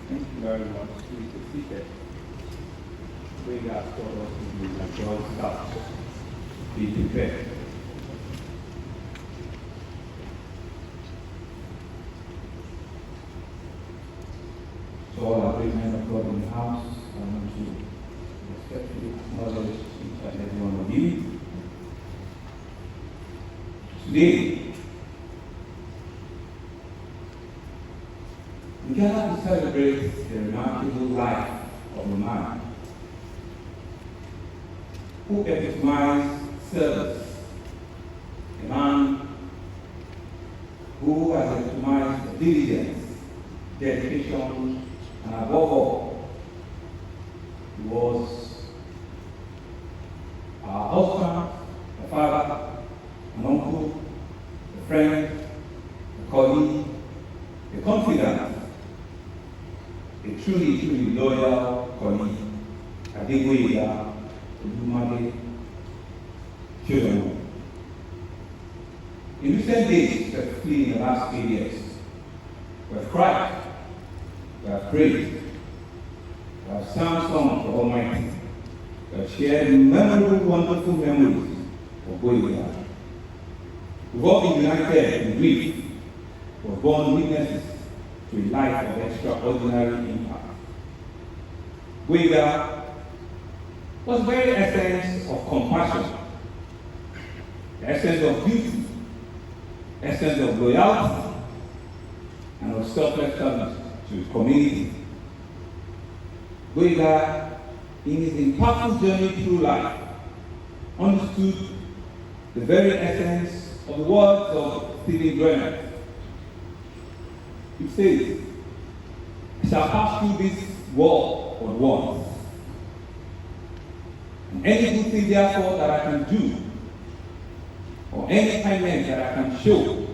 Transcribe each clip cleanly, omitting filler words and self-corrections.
Thank you very much. Please be seated. We got told us to be like Girl Scouts. Be prepared. To all our great men of God in the house, I want to respectfully acknowledge each and every one of you. Today, we gather to celebrate the remarkable life of a man who epitomized service, a man who has epitomized diligence, dedication, and above all, he was our husband, a father, an uncle, a friend, a colleague, a confidant, a truly loyal colleague, a big way Olumade children. In recent days, specifically in the last few years, we have cried, we have prayed, we have sung songs to Almighty, we have shared memorable, wonderful memories of Goiga. We've all been united in grief, we have borne witnesses to a life of extraordinary impact. Goiga was the very essence of compassion, the essence of duty, the essence of loyalty, and of selfless service to his community. Goiga, in his impactful journey through life, understood the very essence of the words of Stephen Brenner. He says, "I shall pass through this world but once. And any good thing, therefore, that I can do, or any kindness that I can show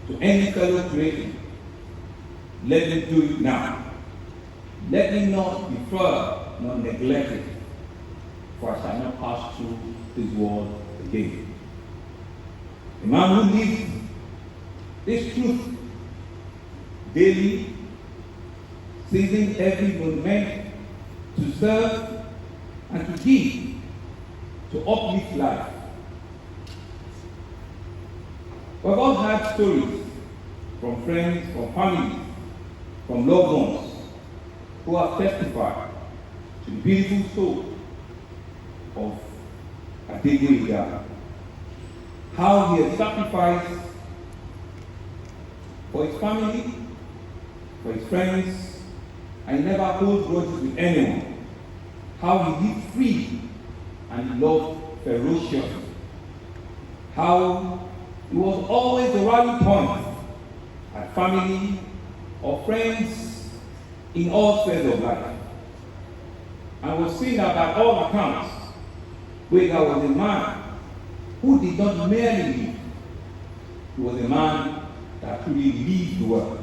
to any fellow creation, let me do it now. Let me not defer nor neglect it, for I shall not pass through this world again." A man who lived this truth daily, seizing every moment to serve and to give, to uplift life. We've all heard stories from friends, from families, from loved ones who have testified to the beautiful soul of Adegoiga, how he has sacrificed for his family, for his friends, and never holds grudges with anyone. How he lived free and he loved ferocious. How he was always the rally point at family or friends in all spheres of life. And was seen that by all accounts, Goiga was a man who did not merely live. He was a man that truly lived the world.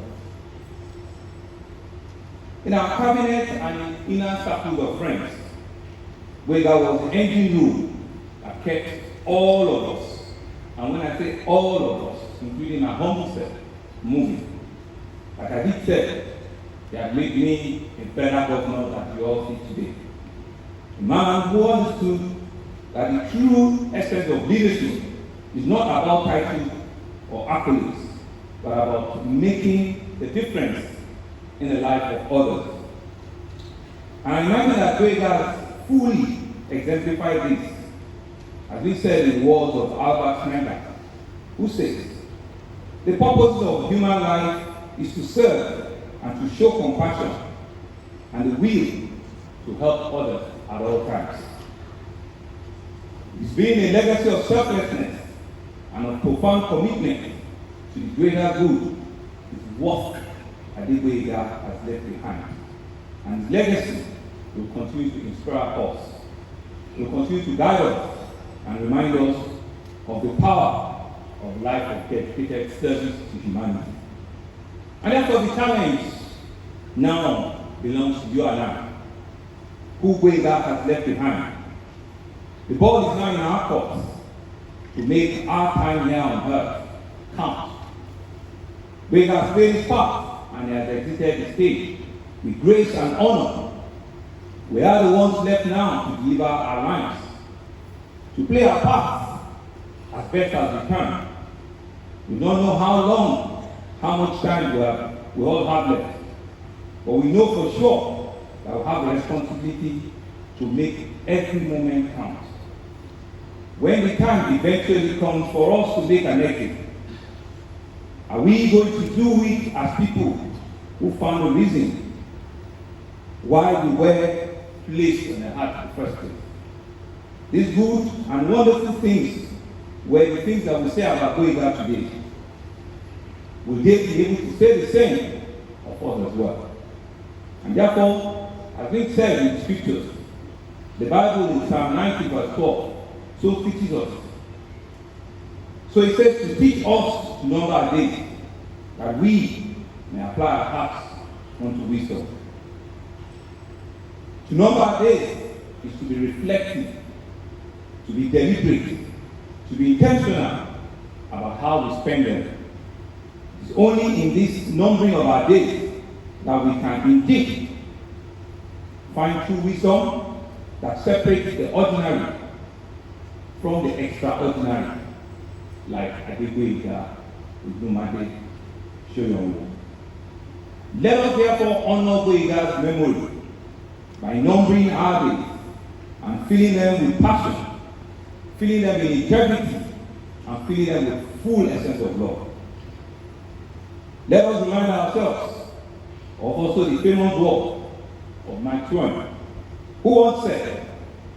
In our cabinet and inner circles of friends, Goiga was the engine room that kept all of us, and when I say all of us, including our humble self, moving. Like I did say, they have made me a better governor than you all see today. A man who understood that the true essence of leadership is not about titles or accolades, but about making the difference in the life of others. And I remember that Goiga fully exemplified this, as we said in the words of Albert Schweitzer, who says, "The purpose of human life is to serve and to show compassion and the will to help others at all times." It's been a legacy of selflessness and of profound commitment to the greater good is what Adegoiga has left behind. And his legacy will continue to inspire us. It will continue to guide us and remind us of the power of life of dedicated service to humanity. And therefore the challenge now belongs to you and I, who Goiga has left behind. The ball is now in our court to make our time here on earth count. Goiga has played his part and he has exited the stage. with grace and honor. We are the ones left now to deliver our lives, to play our part as best as we can. We don't know how long, how much time we all have left, but we know for sure that we have a responsibility to make every moment count. When the time eventually comes for us to make an exit, are we going to do it as people who found a reason why we were placed on the earth in the first place? These good and wonderful things were the things that we say about going out today. Will they be able to say the same of us as well? And therefore, as it said in the scriptures, the Bible in Psalm 90 verse 12 so teaches us. So it says to teach us to number our days, that we may apply our hearts unto wisdom. To number our days is to be reflective, to be deliberate, to be intentional about how we spend them. It's only in this numbering of our days that we can indeed find true wisdom that separates the ordinary from the extraordinary, like Adegwega, Udumade, Shoyonwo. Let us therefore honor Gwega's memory by numbering our days and filling them with passion, filling them with integrity, and filling them with full essence of love. Let us remind ourselves of also the famous work of Mike Twain, who once said,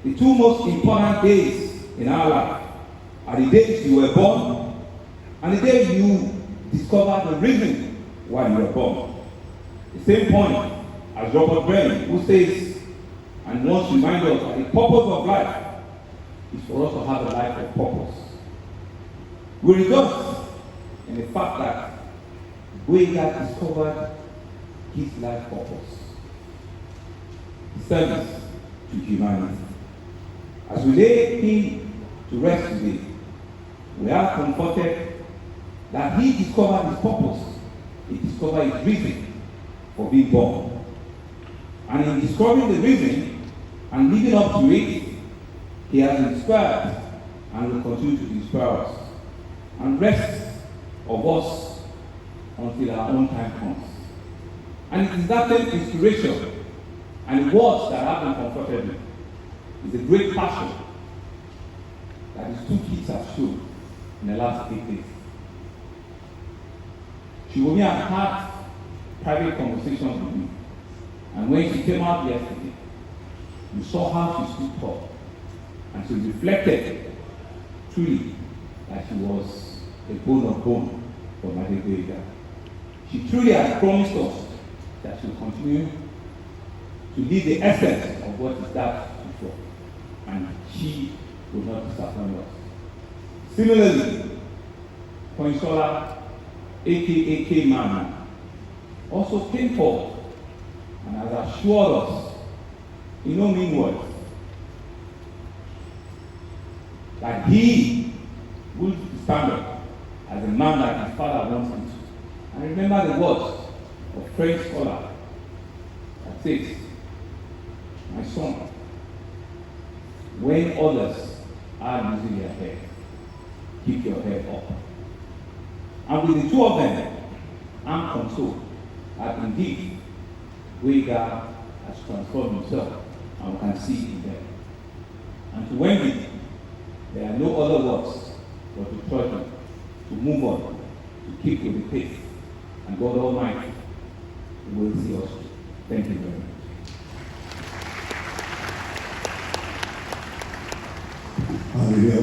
the two most important days in our life are the days you were born and the day you discovered the reason why you were born. The same point as Robert Brennan, who says and wants to remind us that the purpose of life is for us to have a life of purpose. We rejoice in the fact that Gwega discovered his life purpose, service to humanity. As we lay him to rest today, we are comforted that he discovered his purpose, he discovered his reason for being born. And in discovering the reason and living up to it, he has inspired and will continue to inspire us and rest of us until our own time comes. And it is that same inspiration and words that have been comforted me. It's a great passion that his two kids have shown in the last 8 days. She will have had private conversations with me. And when she came out yesterday, you saw how she stood tall. And she reflected truly that she was a bone of bone for Madegwega. She truly has promised us that she will continue to leave the essence of what is that before. And she will not disappoint us. Similarly, Poinsola, aka K-Man, also came forward and has assured us, in no mean words, that he will stand up as a man that his father wants him to. And remember the words of French scholar that says, my son, when others are losing their head, keep your head up. And with the two of them, I'm consoled that indeed Gwega has transformed himself, and we can see it in them. And to Wendy, there are no other words but to trust them, to move on, to keep with the pace. And God Almighty will see us. Thank you very much. Hallelujah.